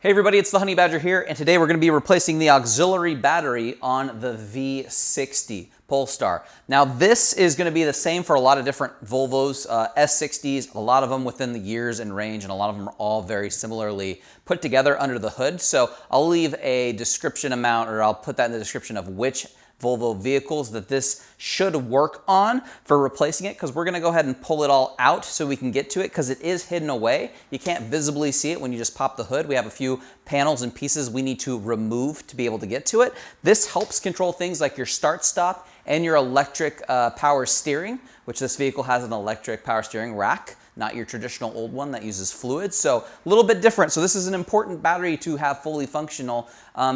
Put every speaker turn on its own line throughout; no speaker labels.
Hey everybody, it's the Honey Badger here, and today we're going to be replacing the auxiliary battery on the V60 Polestar. Now this is going to be the same for a lot of different Volvos, S60s, a lot of them within the years and range, and a lot of them are all very similarly put together under the hood. So I'll leave a description amount, or I'll put that in the description of which Volvo vehicles that this should work on for replacing it, because we're going to go ahead and pull it all out so we can get to it, because it is hidden away. You can't visibly see it when you just pop the hood. We have a few panels and pieces we need to remove to be able to get to it. This helps control things like your start stop and your electric power steering, which this vehicle has an electric power steering rack, not your traditional old one that uses fluid. So a little bit different. So this is an important battery to have fully functional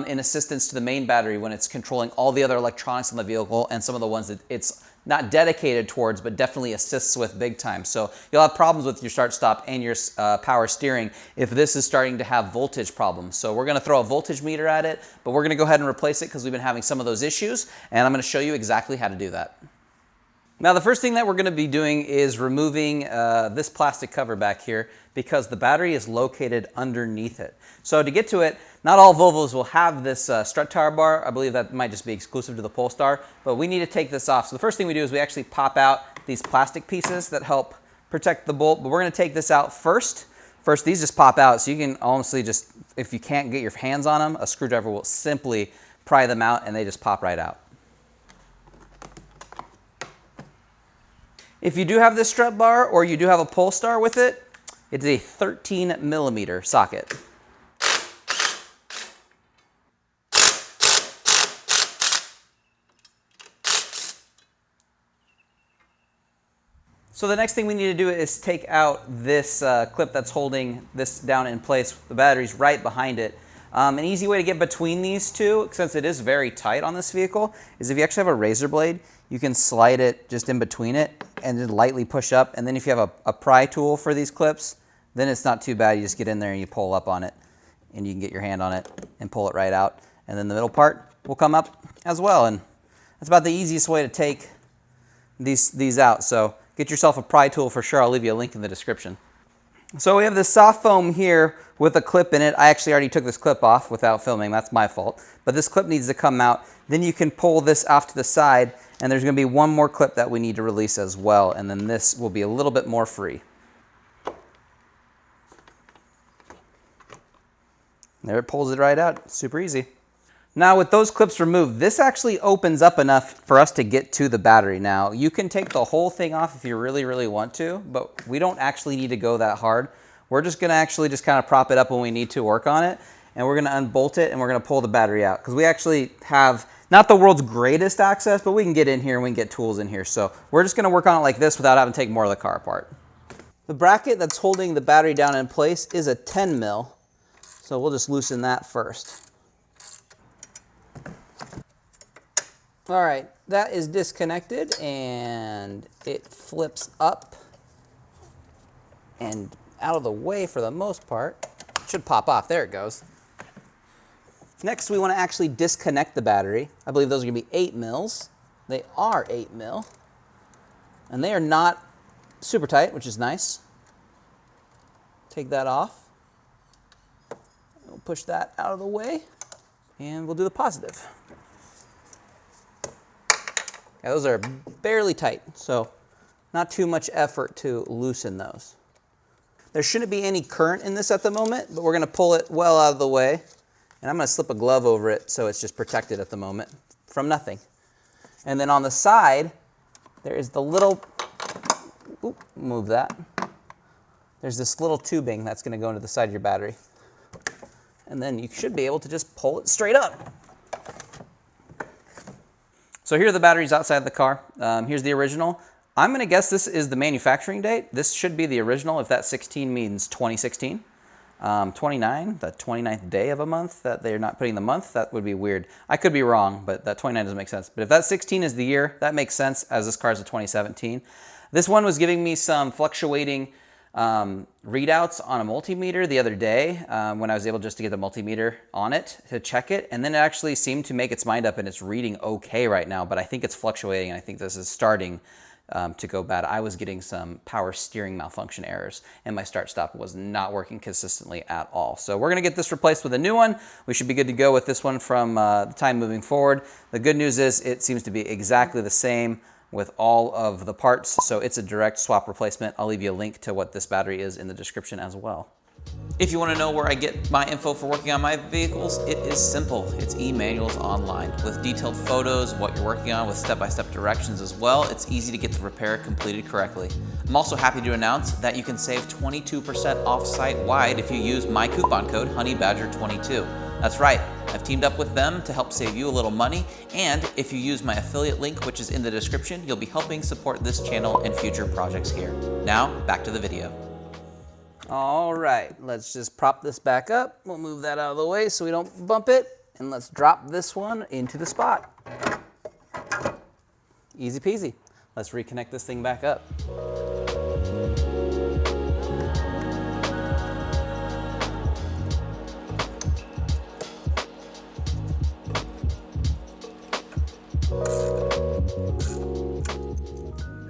in assistance to the main battery when it's controlling all the other electronics in the vehicle and some of the ones that it's not dedicated towards, but definitely assists with big time. So you'll have problems with your start stop and your power steering if this is starting to have voltage problems. So we're gonna throw a voltage meter at it, but we're gonna go ahead and replace it because we've been having some of those issues, and I'm gonna show you exactly how to do that. Now the first thing that we're going to be doing is removing this plastic cover back here, because the battery is located underneath it. So to get to it, not all Volvos will have this strut tower bar. I believe that might just be exclusive to the Polestar, but we need to take this off. So the first thing we do is we actually pop out these plastic pieces that help protect the bolt, but we're going to take this out first. First, these just pop out, so you can honestly just, if you can't get your hands on them, a screwdriver will simply pry them out and they just pop right out. If you do have this strut bar, or you do have a Polestar with it, it's a 13mm socket. So the next thing we need to do is take out this clip that's holding this down in place. The battery's right behind it. An easy way to get between these two, since it is very tight on this vehicle, is if you actually have a razor blade, you can slide it just in between it and just lightly push up. And then if you have a pry tool for these clips, then it's not too bad. You just get in there and you pull up on it, and you can get your hand on it and pull it right out. And then the middle part will come up as well. And that's about the easiest way to take these out. So get yourself a pry tool for sure. I'll leave you a link in the description. So we have this soft foam here with a clip in it. I actually already took this clip off without filming. That's my fault. But this clip needs to come out. Then you can pull this off to the side, and there's going to be one more clip that we need to release as well, and then this will be a little bit more free. There, it pulls it right out. Super easy. Now with those clips removed, this actually opens up enough for us to get to the battery. Now you can take the whole thing off if you really, really want to, but we don't actually need to go that hard. We're just gonna actually just kind of prop it up when we need to work on it, and we're gonna unbolt it and we're gonna pull the battery out, because we actually have not the world's greatest access, but we can get in here and we can get tools in here. So we're just gonna work on it like this without having to take more of the car apart. The bracket that's holding the battery down in place is a 10mm, so we'll just loosen that first. All right, that is disconnected, and it flips up and out of the way for the most part. It should pop off. There it goes. Next, we want to actually disconnect the battery. I believe those are going to be 8mm. They are 8mm, and they are not super tight, which is nice. Take that off. We'll push that out of the way, and we'll do the positive. Yeah, those are barely tight, so not too much effort to loosen those. There shouldn't be any current in this at the moment, but we're going to pull it well out of the way, and I'm going to slip a glove over it so it's just protected at the moment from nothing. And then on the side, there is the little, move that. There's this little tubing that's going to go into the side of your battery. And then you should be able to just pull it straight up. So here are the batteries outside the car. Here's the original. I'm going to guess this is the manufacturing date. This should be the original, if that 16 means 2016. 29, the 29th day of a month, that they're not putting the month, that would be weird. I could be wrong, but that 29 doesn't make sense. But if that 16 is the year, that makes sense, as this car is a 2017. This one was giving me some fluctuating readouts on a multimeter the other day when I was able just to get the multimeter on it to check it, and then it actually seemed to make its mind up and it's reading okay right now, but I think it's fluctuating, and I think this is starting to go bad. I was getting some power steering malfunction errors, and my start-stop was not working consistently at all. So we're going to get this replaced with a new one. We should be good to go with this one from the time moving forward. The good news is it seems to be exactly the same with all of the parts, so it's a direct swap replacement. I'll leave you a link to what this battery is in the description as well. If you want to know where I get my info for working on my vehicles, it is simple. It's e-manuals online with detailed photos of what you're working on with step-by-step directions as well. It's easy to get the repair completed correctly. I'm also happy to announce that you can save 22% off site-wide if you use my coupon code HoneyBadger22. That's right, I've teamed up with them to help save you a little money, and if you use my affiliate link, which is in the description, you'll be helping support this channel and future projects here. Now, back to the video. All right, let's just prop this back up. We'll move that out of the way so we don't bump it, and let's drop this one into the spot. Easy peasy. Let's reconnect this thing back up.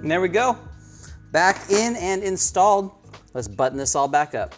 And there we go. Back in and installed. Let's button this all back up.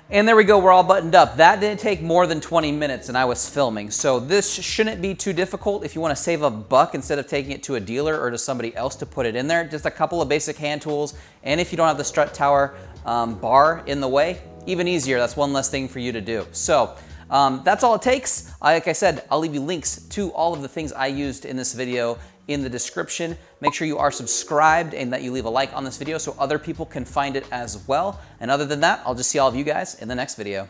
And there we go, we're all buttoned up. That didn't take more than 20 minutes and I was filming. So this shouldn't be too difficult if you want to save a buck instead of taking it to a dealer or to somebody else to put it in there. Just a couple of basic hand tools. And if you don't have the strut tower bar in the way, even easier. That's one less thing for you to do. So that's all it takes. Like I said, I'll leave you links to all of the things I used in this video in the description. Make sure you are subscribed and that you leave a like on this video so other people can find it as well. And other than that, I'll just see all of you guys in the next video.